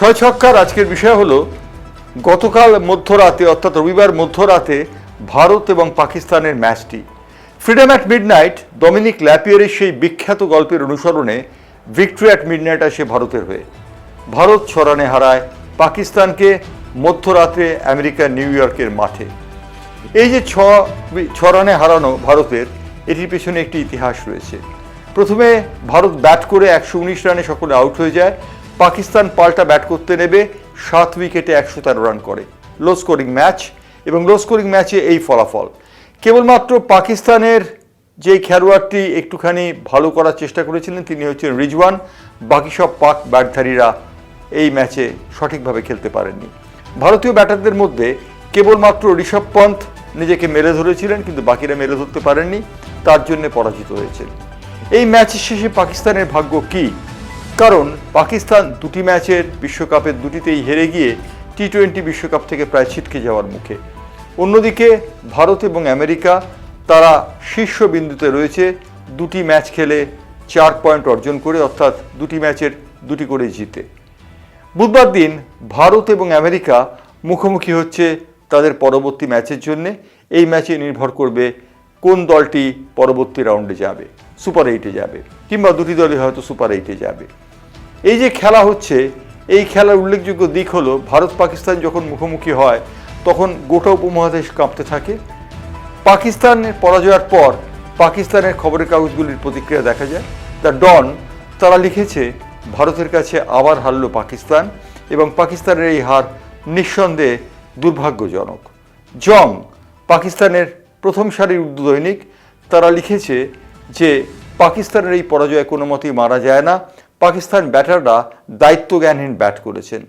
ছয় ছক্কার আজকের বিষয় হলো গতকাল মধ্যরাতে অর্থাৎ রবিবার মধ্যরাতে ভারত এবং পাকিস্তানের ম্যাচটি। ফ্রিডম অ্যাট মিডনাইট ডমিনিক ল্যাপিয়ারের সেই বিখ্যাত গল্পের অনুসরণে ভিক্টরি অ্যাট মিডনাইট আসে ভারতের হয়ে। ভারত 6 রানে হারায় পাকিস্তানকে মধ্যরাতে আমেরিকার নিউ ইয়র্কের মাঠে। এই যে ছ রানে হারানো ভারতের, এটির পেছনে একটি ইতিহাস রয়েছে। প্রথমে ভারত ব্যাট করে 119 রানে সকলে আউট হয়ে যায়। পাকিস্তান পাল্টা ব্যাট করতে নেবে 7 উইকেটে 113 রান করে। লো স্কোরিং ম্যাচ, এবং লো স্কোরিং ম্যাচে এই ফলাফল। কেবলমাত্র পাকিস্তানের যেই খেলোয়াড়টি একটুখানি ভালো করার চেষ্টা করেছিলেন তিনি হচ্ছেন রিজওয়ান। বাকি সব পাক ব্যাটধারীরা এই ম্যাচে সঠিকভাবে খেলতে পারেননি। ভারতীয় ব্যাটারদের মধ্যে কেবলমাত্র ঋষভ পন্থ নিজেকে মেলে ধরেছিলেন, কিন্তু বাকিরা মেলে ধরতে পারেননি, তার জন্য পরাজিত হয়েছে। এই ম্যাচের শেষে পাকিস্তানের ভাগ্য কী? কারণ পাকিস্তান দুটি ম্যাচের বিশ্বকাপের দুটিতেই হেরে গিয়ে টি-20 বিশ্বকাপ থেকে প্রায় ছিটকে যাওয়ার মুখে। অন্যদিকে ভারত এবং আমেরিকা তারা শীর্ষ বিন্দুতে রয়েছে, দুটি ম্যাচ খেলে 4 পয়েন্ট অর্জন করে, অর্থাৎ দুটি ম্যাচের দুটি করে জিতে। বুধবার দিন ভারত এবং আমেরিকা মুখোমুখি হচ্ছে তাদের পরবর্তী ম্যাচের জন্য। এই ম্যাচে নির্ভর করবে কোন দলটি পরবর্তী রাউন্ডে যাবে, সুপার 8-এ যাবে, কিংবা দুটি দলই হয়তো সুপার 8-এ যাবে। এই যে খেলা হচ্ছে, এই খেলার উল্লেখযোগ্য দিক হলো ভারত পাকিস্তান যখন মুখোমুখি হয় তখন গোটা উপমহাদেশ কাঁপতে থাকে। পাকিস্তানের পরাজয়ের পর পাকিস্তানের খবরের কাগজগুলির প্রতিক্রিয়া দেখা যায়। দ্য ডন তারা লিখেছে ভারতের কাছে আবার হারল পাকিস্তান, এবং পাকিস্তানের এই হার নিঃসন্দেহে দুর্ভাগ্যজনক। জং পাকিস্তানের প্রথম সারির উর্দু দৈনিক, তারা লিখেছে যে পাকিস্তানের এই পরাজয় কোনো মতেই মারা যায় না, পাকিস্তান ব্যাটাররা দায়িত্বজ্ঞানহীন ব্যাট করেছেন।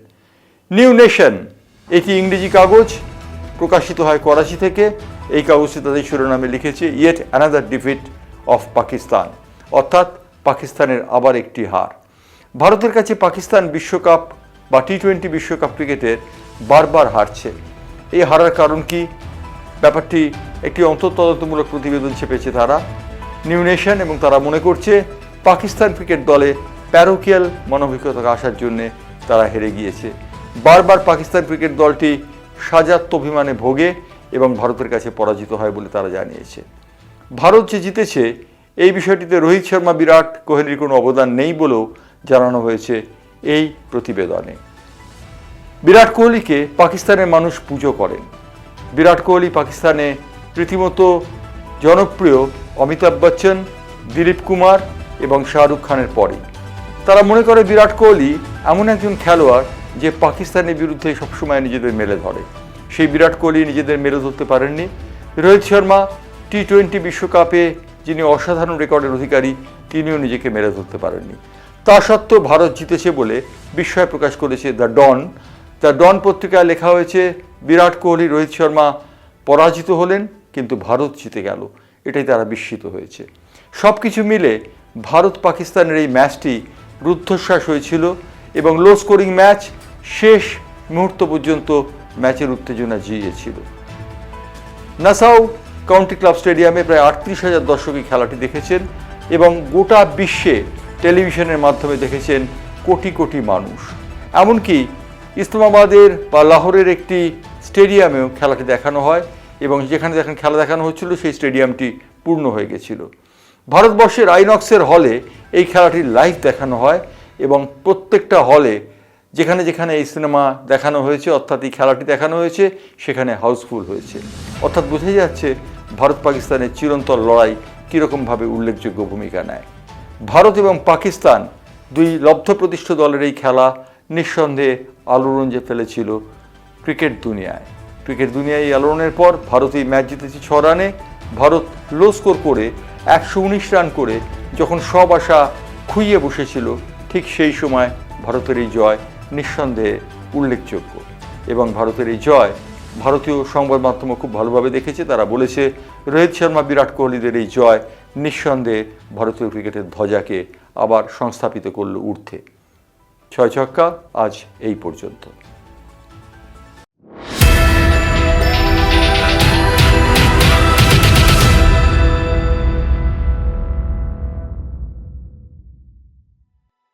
নিউ নেশন এটি ইংরেজি কাগজ, প্রকাশিত হয় করাচি থেকে। এই কাগজটি তাদের শিরোনামে লিখেছে yet another defeat of Pakistan, অর্থাৎ পাকিস্তানের আবার একটি হার। ভারতের কাছে পাকিস্তান বিশ্বকাপ বা টি-20 বিশ্বকাপ ক্রিকেটের বারবার হারছে। এই হারার কারণ কি? ব্যাপারটি একটি অন্তর্তদন্তমূলক প্রতিবেদন ছেপেছে তারা, নিউ নেশন, এবং তারা মনে করছে পাকিস্তান ক্রিকেট দলে প্যারোকিয়াল মানবিকতা আসার জন্যে তারা হেরে গিয়েছে। বারবার পাকিস্তান ক্রিকেট দলটি সাজাত্মভিমানে ভোগে এবং ভারতের কাছে পরাজিত হয় বলে তারা জানিয়েছে। ভারত যে জিতেছে এই বিষয়টিতে রোহিত শর্মা, বিরাট কোহলির কোনো অবদান নেই বলেও জানানো হয়েছে এই প্রতিবেদনে। বিরাট কোহলিকে পাকিস্তানের মানুষ পুজো করেন। বিরাট কোহলি পাকিস্তানে রীতিমতো জনপ্রিয় অমিতাভ বচ্চন, দিলীপ কুমার এবং শাহরুখ খানের পরে। তারা মনে করে বিরাট কোহলি এমন একজন খেলোয়াড় যে পাকিস্তানের বিরুদ্ধে সবসময় নিজেদের মেলে ধরে। সেই বিরাট কোহলি নিজেদের মেলে ধরতে পারেননি। রোহিত শর্মা টি-20 বিশ্বকাপে যিনি অসাধারণ রেকর্ডের অধিকারী, তিনিও নিজেকে মেলে ধরতে পারেননি। তা সত্ত্বেও ভারত জিতেছে বলে বিস্ময় প্রকাশ করেছে দ্য ডন। দ্য ডন পত্রিকায় লেখা হয়েছে বিরাট কোহলি, রোহিত শর্মা পরাজিত হলেন, কিন্তু ভারত জিতে গেল। এটাই তারা বিস্মিত হয়েছে। সব কিছু মিলে ভারত পাকিস্তানের এই ম্যাচটি রুদ্ধশ্বাস হয়েছিল, এবং লো স্কোরিং ম্যাচ শেষ মুহূর্ত পর্যন্ত ম্যাচের উত্তেজনা জিয়েছিল। নাসাউ কাউন্টি ক্লাব স্টেডিয়ামে প্রায় 38,000 দর্শকই খেলাটি দেখেছেন, এবং গোটা বিশ্বে টেলিভিশনের মাধ্যমে দেখেছেন কোটি কোটি মানুষ। এমনকি ইসলামাবাদের বা লাহোরের একটি স্টেডিয়ামেও খেলাটি দেখানো হয়, এবং যেখানে খেলা দেখানো হচ্ছিল সেই স্টেডিয়ামটি পূর্ণ হয়ে গেছিল। ভারতবর্ষের আইনক্সের হলে এই খেলাটি লাইভ দেখানো হয়, এবং প্রত্যেকটা হলে যেখানে যেখানে এই সিনেমা দেখানো হয়েছে, অর্থাৎ এই খেলাটি দেখানো হয়েছে, সেখানে হাউসফুল হয়েছে। অর্থাৎ বোঝাই যাচ্ছে ভারত পাকিস্তানের চিরন্তর লড়াই কীরকমভাবে উল্লেখযোগ্য ভূমিকা নেয়। ভারত এবং পাকিস্তান দুই লব্ধপ্রতিষ্ঠ দলের এই খেলা নিঃসন্দেহে আলোড়ন যে ফেলেছিল ক্রিকেট দুনিয়ায়। ক্রিকেট দুনিয়ায় এই আলোড়নের পর ভারত এই ম্যাচ জিতেছে 6 রানে। ভারত লো স্কোর করে 119 রান করে যখন সব আশা খুইয়ে বসেছিল, ঠিক সেই সময় ভারতের এই জয় নিঃসন্দেহে উল্লেখযোগ্য। এবং ভারতের এই জয় ভারতীয় সংবাদ মাধ্যমও খুব ভালোভাবে দেখেছে। তারা বলেছে রোহিত শর্মা, বিরাট কোহলিদের এই জয় নিঃসন্দেহে ভারতীয় ক্রিকেটের ধ্বজাকে আবার সংস্থাপিত করল ঊর্ধ্বে। 6 ছক্কা আজ এই পর্যন্ত।